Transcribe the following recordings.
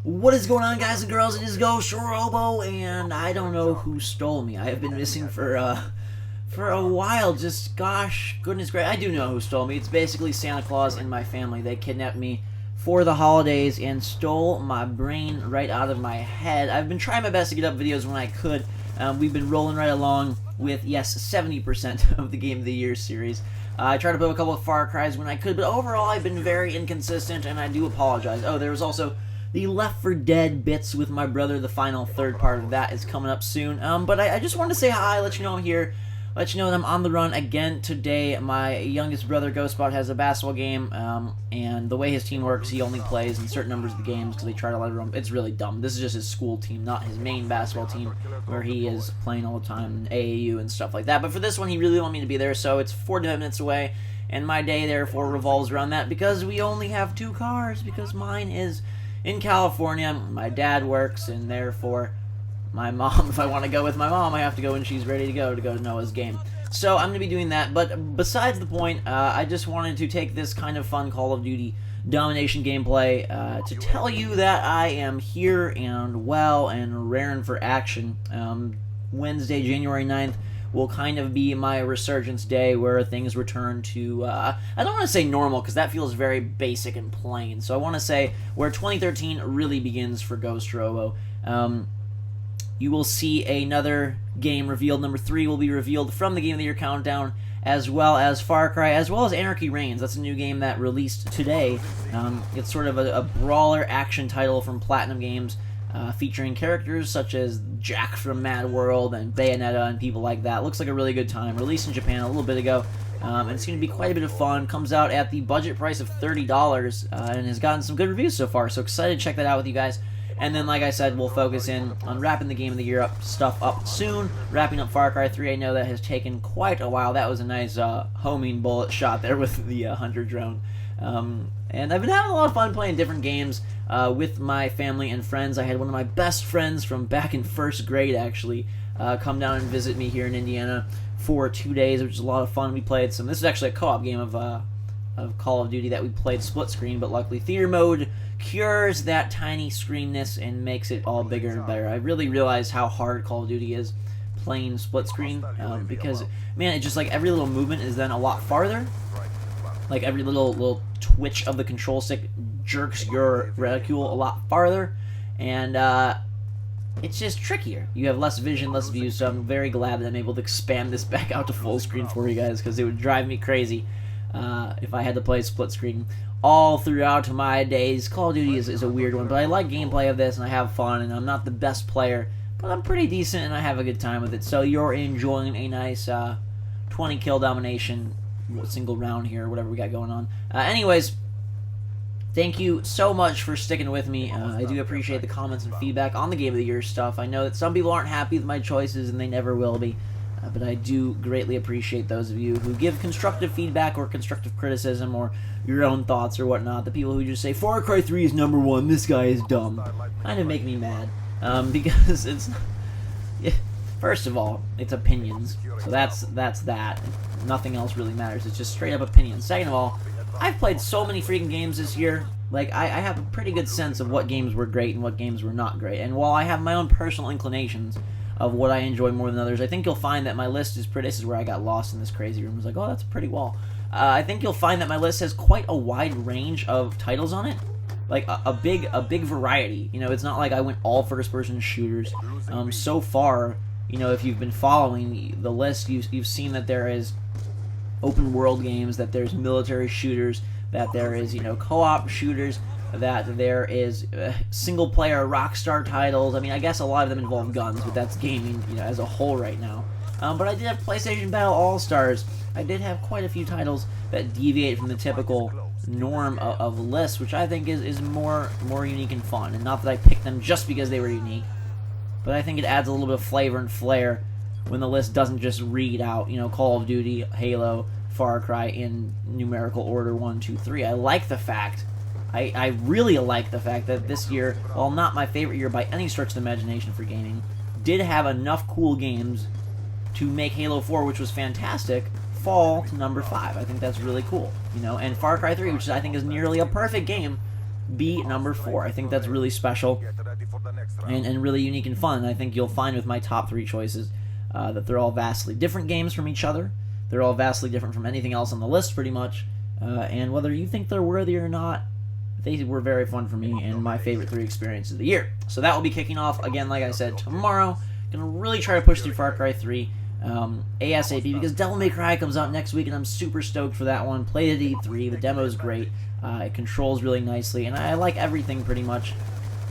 What is going on, guys and girls? It is Ghostrobo, and I don't know who stole me. I have been missing for a while. Just, gosh, goodness gracious, I do know who stole me. It's basically Santa Claus and my family. They kidnapped me for the holidays and stole my brain right out of my head. I've been trying my best to get up videos when I could. We've been rolling right along with, yes, 70% of the Game of the Year series. I tried to put up a couple of Far Cries when I could, but overall I've been very inconsistent, and I do apologize. Oh, there was also the Left 4 Dead bits with my brother. The final third part of that is coming up soon. But I just wanted to say hi, let you know I'm here, let you know that I'm on the run again today. My youngest brother, Ghostbot, has a basketball game, and the way his team works, he only plays in certain numbers of the games because they try to let him. It's really dumb. This is just his school team, not his main basketball team, where he is playing all the time in AAU and stuff like that. But for this one, he really wanted me to be there, so it's 45 minutes away, and my day, therefore, revolves around that because we only have 2 cars, because mine is in California. My dad works, and therefore my mom, if I want to go with my mom, I have to go when she's ready to go to Noah's game. So I'm going to be doing that, but besides the point, I just wanted to take this kind of fun Call of Duty domination gameplay to tell you that I am here and well and raring for action. Wednesday, January 9th, will kind of be my resurgence day where things return to, I don't want to say normal because that feels very basic and plain, so I want to say where 2013 really begins for Ghostrobo. You will see another game revealed. Number 3 will be revealed from the Game of the Year countdown, as well as Far Cry, as well as Anarchy Reigns. That's a new game that released today. It's sort of a brawler action title from Platinum Games, featuring characters such as Jack from Mad World and Bayonetta and people like that. Looks like a really good time. Released in Japan a little bit ago, and it's going to be quite a bit of fun. Comes out at the budget price of $30, and has gotten some good reviews so far, so excited to check that out with you guys. And then, like I said, we'll focus in on wrapping the Game of the Year stuff up soon. Wrapping up Far Cry 3, I know that has taken quite a while. That was a nice homing bullet shot there with the Hunter drone. And I've been having a lot of fun playing different games with my family and friends. I had one of my best friends from back in 1st grade, actually, come down and visit me here in Indiana for 2 days, which was a lot of fun. We played some. This is actually a co-op game of Call of Duty that we played split screen, but luckily theater mode cures that tiny screenness and makes it all bigger and better. I really realized how hard Call of Duty is playing split screen, because, man, it's just like every little movement is then a lot farther. Like every little twitch of the control stick jerks your reticule a lot farther, and it's just trickier. You have less vision, less view, so I'm very glad that I'm able to expand this back out to full screen for you guys, because it would drive me crazy if I had to play split screen all throughout my days. Call of Duty is a weird one, but I like gameplay of this, and I have fun, and I'm not the best player, but I'm pretty decent, and I have a good time with it. So you're enjoying a nice 20 kill domination single round here, whatever we got going on. Anyways, thank you so much for sticking with me. I do appreciate the comments and feedback on the Game of the Year stuff. I know that some people aren't happy with my choices, and they never will be. But I do greatly appreciate those of you who give constructive feedback or constructive criticism or your own thoughts or whatnot. The people who just say, Far Cry 3 is #1, this guy is dumb, kind of make me mad. Because it's... First of all, it's opinions. So that's that. Nothing else really matters. It's just straight up opinions. Second of all, I've played so many freaking games this year. Like, I have a pretty good sense of what games were great and what games were not great. And while I have my own personal inclinations of what I enjoy more than others, I think you'll find that my list is pretty... This is where I got lost in this crazy room. I was like, oh, that's a pretty wall. I think you'll find that my list has quite a wide range of titles on it. Like, a big variety. You know, it's not like I went all first-person shooters. So far, you know, if you've been following the list, you've seen that there is open-world games, that there's military shooters, that there is, you know, co-op shooters, that there is single-player Rockstar titles. I mean, I guess a lot of them involve guns, but that's gaming, you know, as a whole right now. But I did have PlayStation Battle All-Stars. I did have quite a few titles that deviate from the typical norm of lists, which I think is more unique and fun. And not that I picked them just because they were unique, but I think it adds a little bit of flavor and flair when the list doesn't just read out, you know, Call of Duty, Halo, Far Cry in numerical order 1, 2, 3. I like the fact... I really like the fact that this year, while not my favorite year by any stretch of the imagination for gaming, did have enough cool games to make Halo 4, which was fantastic, fall to number 5. I think that's really cool, you know. And Far Cry 3, which I think is nearly a perfect game, be number 4. I think that's really special and really unique and fun. And I think you'll find with my top 3 choices that they're all vastly different games from each other. They're all vastly different from anything else on the list, pretty much. And whether you think they're worthy or not, they were very fun for me and my favorite 3 experiences of the year. So that will be kicking off, again, like I said, tomorrow. Gonna really try to push through Far Cry 3 ASAP, because Devil May Cry comes out next week, and I'm super stoked for that one. Played at E3. The demo is great. It controls really nicely, and I like everything pretty much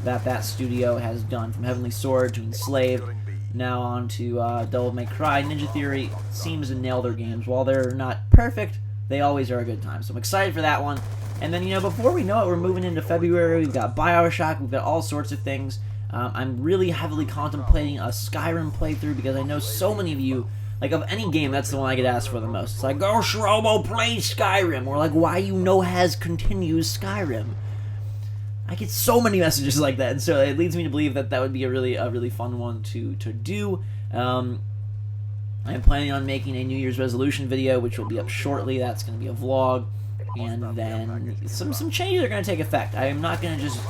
that studio has done, from Heavenly Sword to Enslaved, now on to Devil May Cry. Ninja Theory seems to nail their games. While they're not perfect, they always are a good time. So I'm excited for that one. And then, before we know it, we're moving into February. We've got BioShock. We've got all sorts of things. I'm really heavily contemplating a Skyrim playthrough, because I know so many of you, like, of any game, that's the one I get asked for the most. It's like, Ghostrobo, play Skyrim. Or like, why has continues Skyrim? I get so many messages like that, and so it leads me to believe that would be a really fun one to do. I'm planning on making a New Year's resolution video, which will be up shortly. That's going to be a vlog, and then some changes are going to take effect. I am not going to just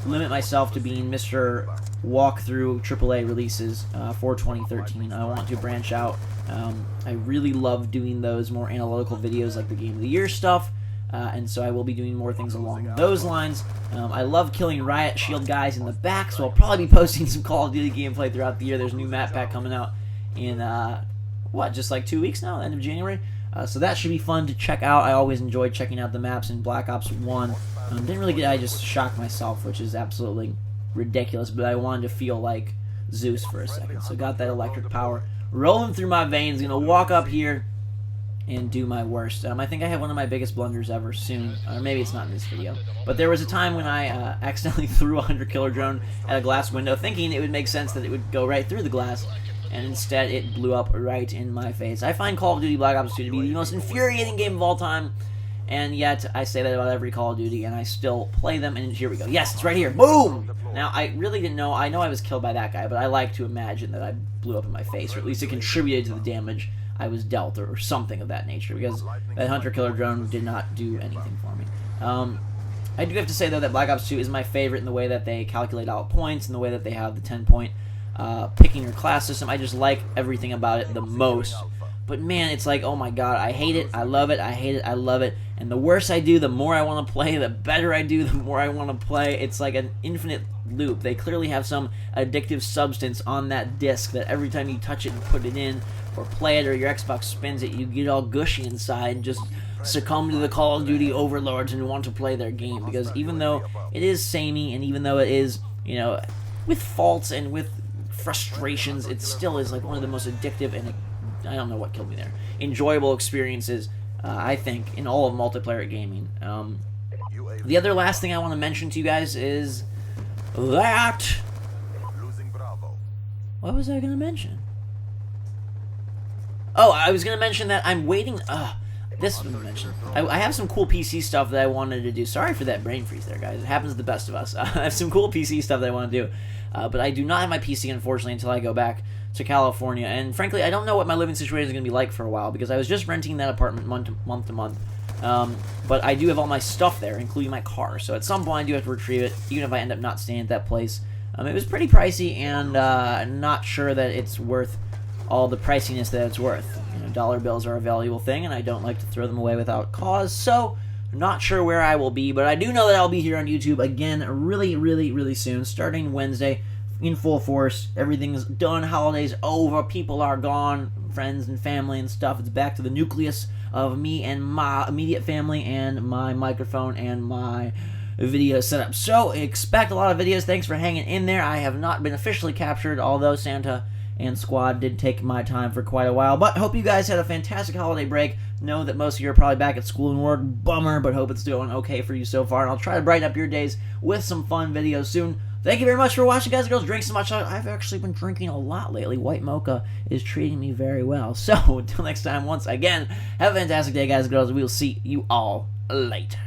limit myself to being Mr. Walkthrough AAA releases for 2013. I want to branch out. I really love doing those more analytical videos, like the Game of the Year stuff. And so I will be doing more things along those lines. I love killing Riot Shield guys in the back, so I'll probably be posting some Call of Duty gameplay throughout the year. There's a new map pack coming out in, just like 2 weeks now, end of January. So that should be fun to check out. I always enjoyed checking out the maps in Black Ops 1. Didn't really get I just shocked myself, which is absolutely ridiculous, but I wanted to feel like Zeus for a second. So got that electric power rolling through my veins. Gonna walk up here and do my worst. I think I have one of my biggest blunders ever soon, or maybe it's not in this video, but there was a time when I accidentally threw a 100-killer drone at a glass window, thinking it would make sense that it would go right through the glass, and instead it blew up right in my face. I find Call of Duty Black Ops 2 to be the most infuriating game of all time, and yet I say that about every Call of Duty, and I still play them, and here we go. Yes, it's right here. Boom! Now, I really didn't know. I know I was killed by that guy, but I like to imagine that I blew up in my face, or at least it contributed to the damage I was dealt, or something of that nature, because that hunter-killer drone did not do anything for me. I do have to say, though, that Black Ops 2 is my favorite in the way that they calculate out points, and the way that they have the 10-point picking your class system. I just like everything about it the most. But man, it's like, oh my god, I hate it, I love it, I hate it, I love it. And the worse I do, the more I want to play, the better I do, the more I want to play. It's like an infinite loop. They clearly have some addictive substance on that disc that every time you touch it and put it in, or play it, or your Xbox spins it, you get all gushy inside and just succumb to the Call of Duty overlords and want to play their game. Because even though it is samey, and even though it is, with faults and with frustrations, it still is like one of the most addictive and, I don't know what killed me there, enjoyable experiences, I think, in all of multiplayer gaming. The other last thing I want to mention to you guys is that... What was I going to mention? Oh, I was going to mention that I'm waiting... this was mentioned. I have some cool PC stuff that I wanted to do. Sorry for that brain freeze there, guys. It happens to the best of us. I have some cool PC stuff that I want to do. But I do not have my PC, unfortunately, until I go back to California. And frankly, I don't know what my living situation is going to be like for a while, because I was just renting that apartment month to month. But I do have all my stuff there, including my car. So at some point, I do have to retrieve it, even if I end up not staying at that place. It was pretty pricey, and not sure that it's worth all the priciness that it's worth. Dollar bills are a valuable thing, and I don't like to throw them away without cause. So, not sure where I will be, but I do know that I'll be here on YouTube again really, really, really soon, starting Wednesday, in full force. Everything's done, holidays over, people are gone, friends and family and stuff. It's back to the nucleus of me and my immediate family and my microphone and my video setup. So, expect a lot of videos. Thanks for hanging in there. I have not been officially captured, although Santa and Squad did take my time for quite a while. But hope you guys had a fantastic holiday break. Know that most of you are probably back at school and work. Bummer, but hope it's doing okay for you so far. And I'll try to brighten up your days with some fun videos soon. Thank you very much for watching, guys and girls. Drink so much. I've actually been drinking a lot lately. White mocha is treating me very well. So, until next time, once again, have a fantastic day, guys and girls. We'll see you all later.